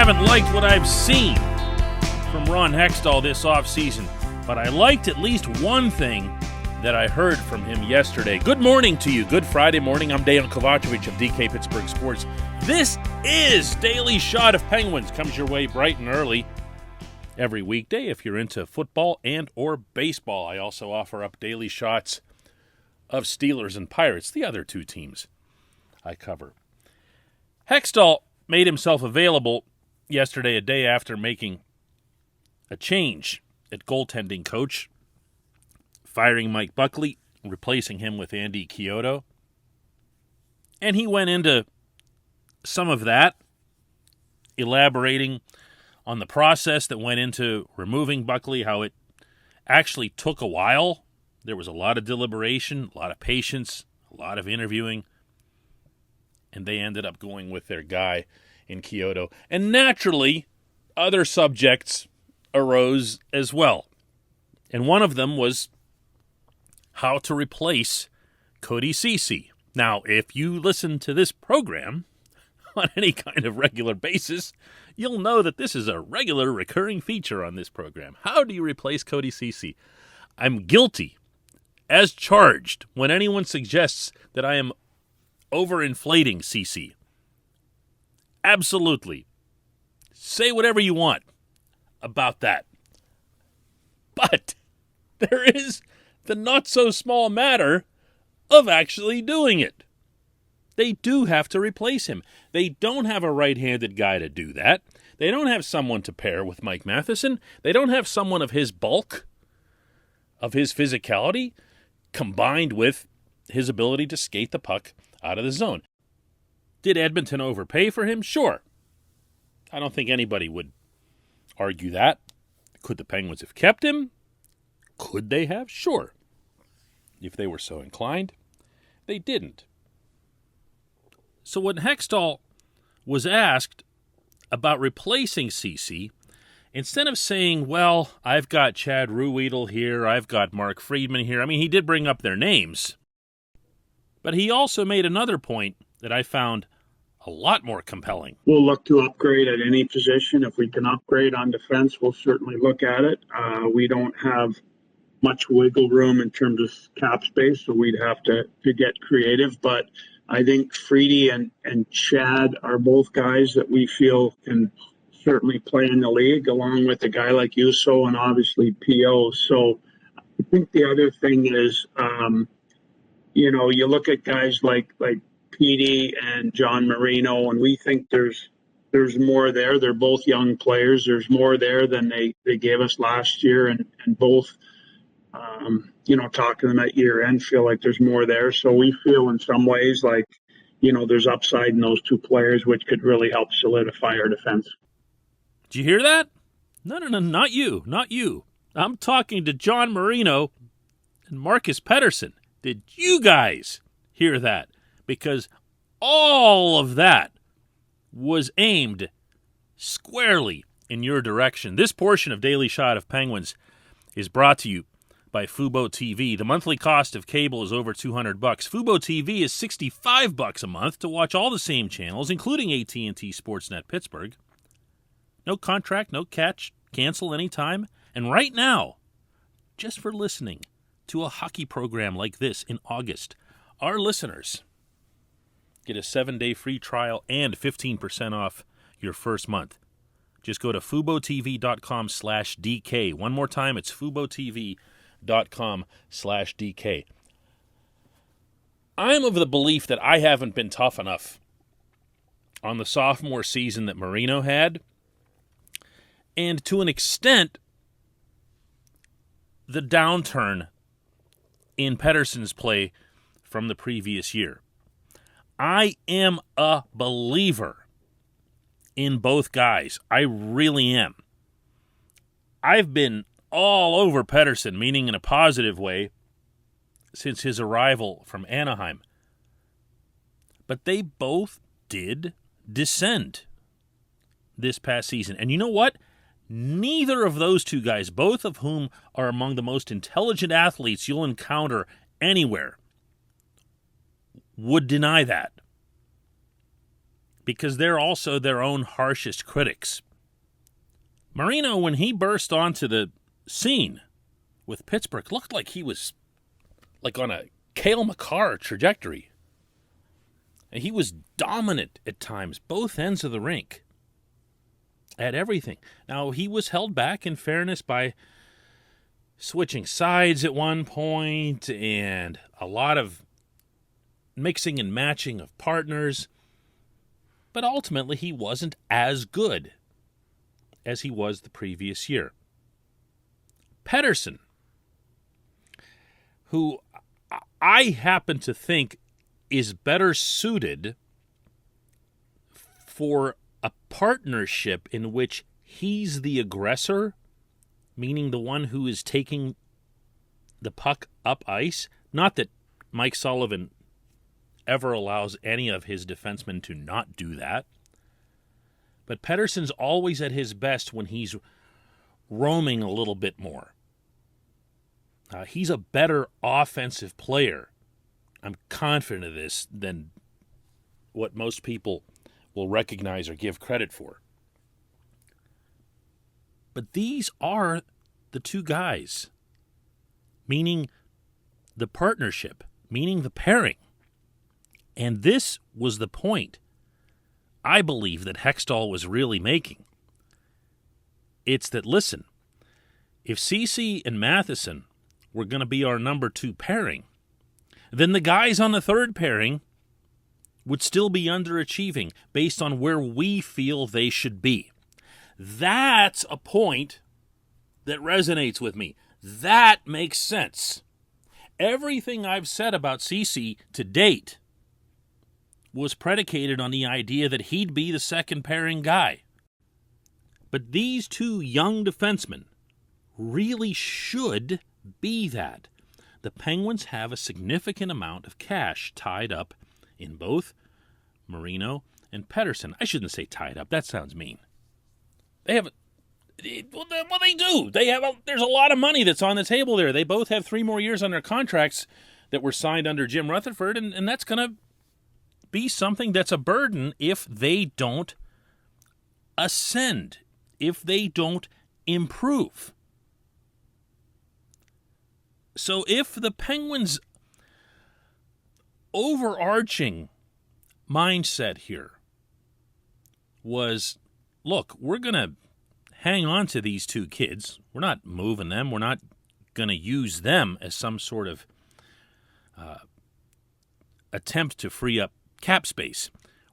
haven't liked what I've seen from Ron Hextall this offseason, but I liked at least one thing that I heard from him yesterday. Good morning to you. Good Friday morning. I'm Dejan Kovacevic of DK Pittsburgh Sports. This is Daily Shot of Penguins. Comes your way bright and early every weekday if you're into football and or baseball. I also offer up daily shots of Steelers and Pirates, the other two teams I cover. Hextall made himself available yesterday, a day after making a change at goaltending coach, firing Mike Buckley, replacing him with Andy Chiodo. And he went into some of that, elaborating on the process that went into removing Buckley, how it actually took a while. There was a lot of deliberation, a lot of patience, a lot of interviewing, and they ended up going with their guy in Chiodo. And naturally, other subjects arose as well. And one of them was how to replace Cody Ceci. Now, if you listen to this program on any kind of regular basis, you'll know that this is a regular recurring feature on this program. How do you replace Cody Ceci? I'm guilty, as charged, when anyone suggests that I am overinflating Ceci. Absolutely. Say whatever you want about that. But there is the not-so-small matter of actually doing it. They do have to replace him. They don't have a right-handed guy to do that. They don't have someone to pair with Mike Matheson. They don't have someone of his bulk, of his physicality, combined with his ability to skate the puck out of the zone. Did Edmonton overpay for him? Sure. I don't think anybody would argue that. Could the Penguins have kept him? Could they have? Sure. If they were so inclined. They didn't. So when Hextall was asked about replacing Ceci, instead of saying, well, I've got Chad Ruhwedel here, I've got Mark Friedman here. I mean, he did bring up their names. But he also made another point that I found a lot more compelling. We'll look to upgrade at any position. If we can upgrade on defense, we'll certainly look at it. We don't have much wiggle room in terms of cap space, so we'd have to get creative. But I think Freedy and Chad are both guys that we feel can certainly play in the league, along with a guy like Yuso and obviously P.O. So I think the other thing is, you look at guys like Petey and John Marino, and we think there's more there. They're both young players. There's more there than they gave us last year, and both, talking to them at year end, feel like there's more there. So we feel in some ways like, there's upside in those two players, which could really help solidify our defense. Did you hear that? No, not you. I'm talking to John Marino and Marcus Pettersson. Did you guys hear that? Because all of that was aimed squarely in your direction. This portion of Daily Shot of Penguins is brought to you by Fubo TV. The monthly cost of cable is over $200. Fubo TV is $65 a month to watch all the same channels, including AT&T Sportsnet Pittsburgh. No contract, no catch, cancel anytime. And right now, just for listening to a hockey program like this in August, our listeners get a 7-day free trial and 15% off your first month. Just go to FuboTV.com/DK. One more time, it's FuboTV.com/DK. I'm of the belief that I haven't been tough enough on the sophomore season that Marino had. And to an extent, the downturn in Pettersson's play from the previous year. I am a believer in both guys. I really am. I've been all over Pettersson, meaning in a positive way, since his arrival from Anaheim. But they both did descend this past season. And you know what? Neither of those two guys, both of whom are among the most intelligent athletes you'll encounter anywhere, would deny that. because they're also their own harshest critics. Marino, when he burst onto the scene with Pittsburgh, looked like he was like on a Cale Makar trajectory. And he was dominant at times, both ends of the rink, at everything. Now, he was held back, in fairness, by switching sides at one point and a lot of mixing and matching of partners. But ultimately, he wasn't as good as he was the previous year. Pettersson, who I happen to think is better suited for a partnership in which he's the aggressor, meaning the one who is taking the puck up ice. Not that Mike Sullivan ever allows any of his defensemen to not do that. But Pettersson's always at his best when he's roaming a little bit more. He's a better offensive player, I'm confident of this, than what most people will recognize or give credit for. But these are the two guys, meaning the partnership, meaning the pairing. And this was the point, I believe, that Hextall was really making. It's that, listen, if Ceci and Matheson were going to be our number 2 pairing, then the guys on the third pairing would still be underachieving based on where we feel they should be. That's a point that resonates with me. That makes sense. Everything I've said about Ceci to date was predicated on the idea that he'd be the second pairing guy. But these two young defensemen really should be that. The Penguins have a significant amount of cash tied up in both Marino and Pettersson. I shouldn't say tied up. That sounds mean. They have, well, they do. There's a lot of money that's on the table there. They both have 3 more years on their contracts that were signed under Jim Rutherford, and that's going to be something that's a burden if they don't ascend, if they don't improve. So if the Penguins' overarching mindset here was, look, we're going to hang on to these 2 kids. We're not moving them. We're not going to use them as some sort of attempt to free up cap space.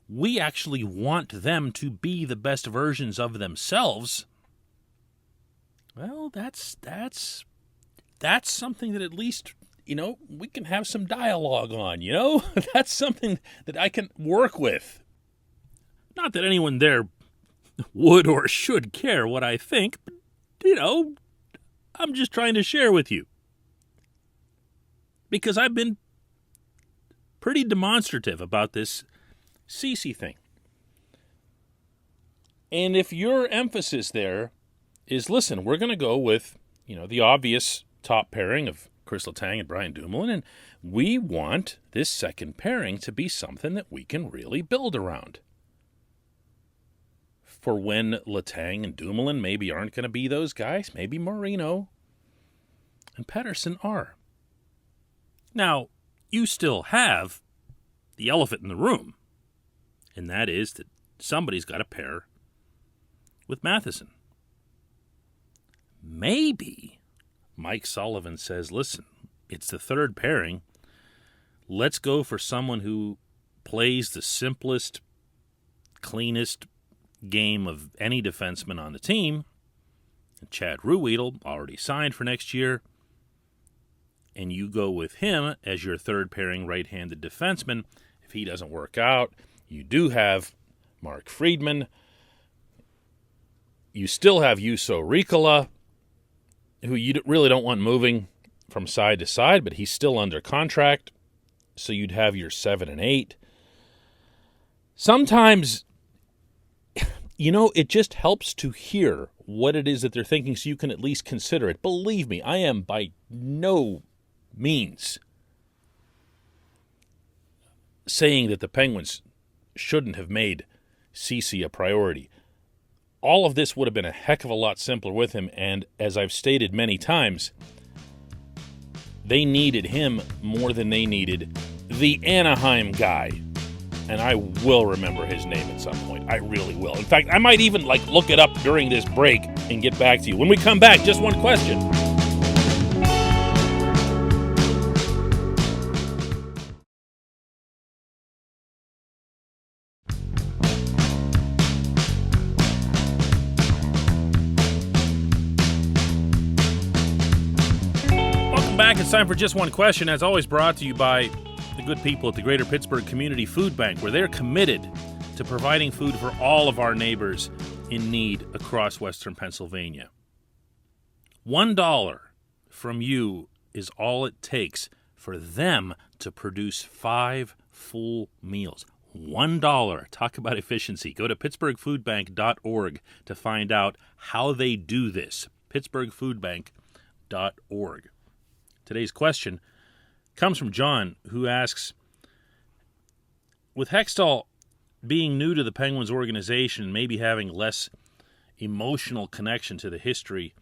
We actually want them to be the best versions of themselves. Well, that's something that at least, we can have some dialogue on, That's something that I can work with. Not that anyone there would or should care what I think, but, I'm just trying to share with you. Because I've been pretty demonstrative about this Ceci thing. And if your emphasis there is, listen, we're going to go with, the obvious top pairing of Chris Letang and Brian Dumoulin, and we want this second pairing to be something that we can really build around. For when Letang and Dumoulin maybe aren't going to be those guys, maybe Marino and Pettersson are. Now, you still have the elephant in the room, and that is that somebody's got to pair with Matheson. Maybe Mike Sullivan says, listen, it's the third pairing. Let's go for someone who plays the simplest, cleanest game of any defenseman on the team. And Chad Ruhwedel, already signed for next year. And you go with him as your third pairing right-handed defenseman. If he doesn't work out, you do have Mark Friedman. You still have Juuso Riikola, who you really don't want moving from side to side, but he's still under contract, so you'd have your 7 and 8. Sometimes, it just helps to hear what it is that they're thinking so you can at least consider it. Believe me, I am by no means saying that the Penguins shouldn't have made Ceci a priority. All of this would have been a heck of a lot simpler with him, and as I've stated many times, they needed him more than they needed the Anaheim guy. And I will remember his name at some point. I really will. In fact, I might even look it up during this break and get back to you. When we come back, just one question. Welcome back. It's time for Just One Question, as always brought to you by the good people at the Greater Pittsburgh Community Food Bank, where they're committed to providing food for all of our neighbors in need across Western Pennsylvania. $1 from you is all it takes for them to produce 5 full meals. $1. Talk about efficiency. Go to pittsburghfoodbank.org to find out how they do this. pittsburghfoodbank.org. Today's question comes from John, who asks, with Hextall being new to the Penguins organization and maybe having less emotional connection to the history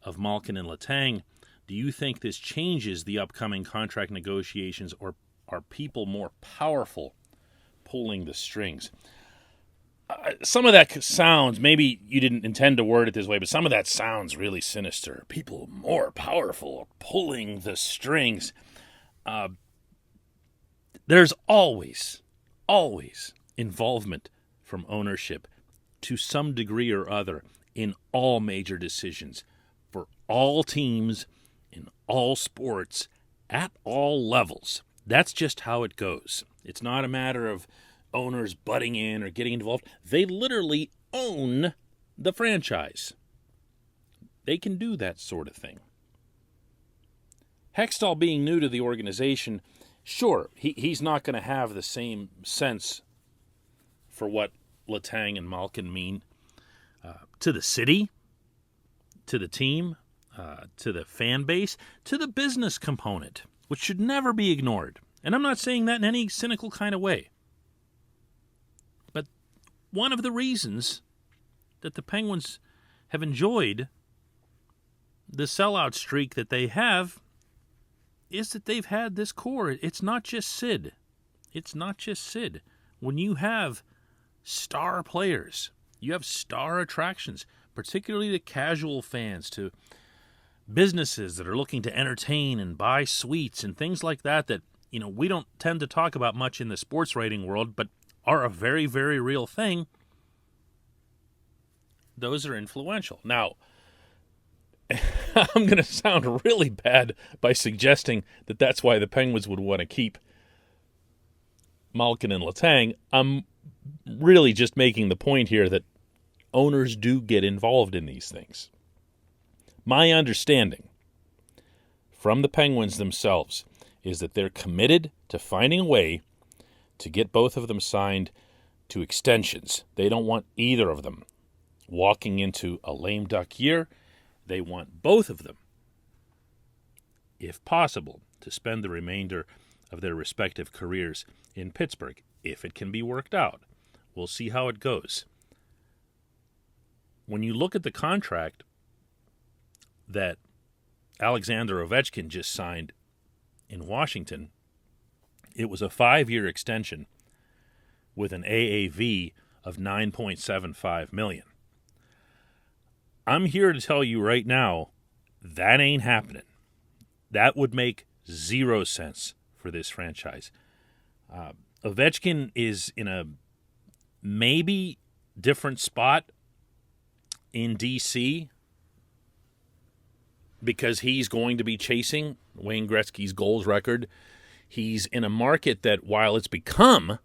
of Malkin and Letang, do you think this changes the upcoming contract negotiations, or are people more powerful pulling the strings? Some of that sounds, maybe you didn't intend to word it this way, but some of that sounds really sinister. People more powerful pulling the strings. There's always involvement from ownership to some degree or other in all major decisions for all teams in all sports at all levels. That's just how it goes. It's not a matter of owners butting in or getting involved. They literally own the franchise. They can do that sort of thing. Hextall being new to the organization, sure, he's not going to have the same sense for what Letang and Malkin mean to the city, to the team, to the fan base, to the business component, which should never be ignored. And I'm not saying that in any cynical kind of way. But one of the reasons that the Penguins have enjoyed the sellout streak that they have is that they've had this core. It's not just Sid. When you have star players, you have star attractions, particularly to casual fans, to businesses that are looking to entertain and buy suites and things like that we don't tend to talk about much in the sports writing world, but are a very, very real thing. Those are influential. Now, I'm going to sound really bad by suggesting that that's why the Penguins would want to keep Malkin and Letang. I'm really just making the point here that owners do get involved in these things. My understanding from the Penguins themselves is that they're committed to finding a way to get both of them signed to extensions. They don't want either of them walking into a lame duck year. They want both of them, if possible, to spend the remainder of their respective careers in Pittsburgh, if it can be worked out. We'll see how it goes. When you look at the contract that Alexander Ovechkin just signed in Washington, it was a 5-year extension with an AAV of $9.75 million. I'm here to tell you right now, that ain't happening. That would make 0 sense for this franchise. Ovechkin is in a maybe different spot in D.C. because he's going to be chasing Wayne Gretzky's goals record. He's in a market that, while it's become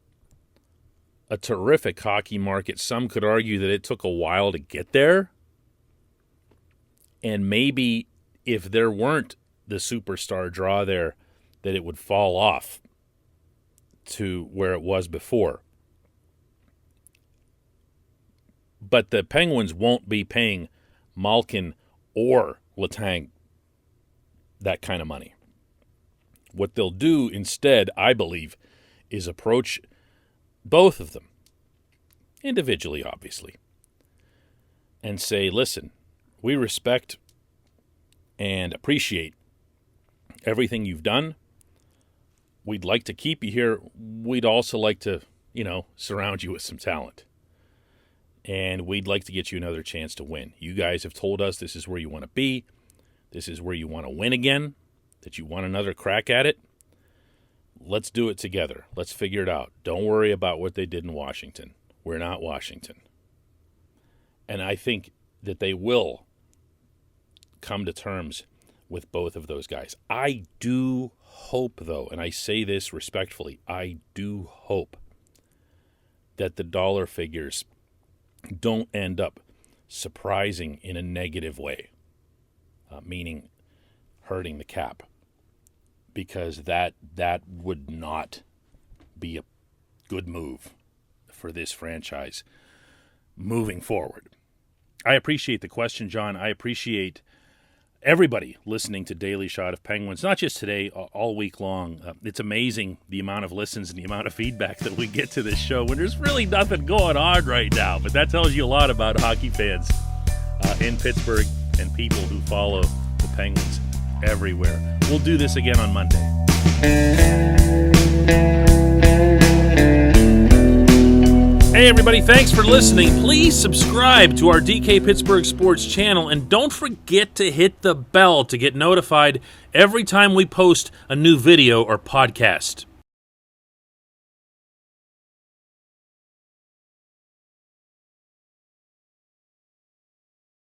a terrific hockey market, some could argue that it took a while to get there. And maybe if there weren't the superstar draw there, that it would fall off to where it was before. But the Penguins won't be paying Malkin or Letang that kind of money. What they'll do instead, I believe, is approach both of them individually, obviously, and say, listen, we respect and appreciate everything you've done. We'd like to keep you here. We'd also like to, surround you with some talent. And we'd like to get you another chance to win. You guys have told us this is where you want to be. This is where you want to win again, that you want another crack at it. Let's do it together. Let's figure it out. Don't worry about what they did in Washington. We're not Washington. And I think that they will come to terms with both of those guys. I do hope, though, and I say this respectfully, I do hope that the dollar figures don't end up surprising in a negative way, meaning hurting the cap, because that would not be a good move for this franchise moving forward. I appreciate the question, John. I appreciate everybody listening to Daily Shot of Penguins, not just today, all week long. It's amazing the amount of listens and the amount of feedback that we get to this show when there's really nothing going on right now. But that tells you a lot about hockey fans in Pittsburgh and people who follow the Penguins everywhere. We'll do this again on Monday. Hey everybody, thanks for listening. Please subscribe to our DK Pittsburgh Sports channel, and don't forget to hit the bell to get notified every time we post a new video or podcast.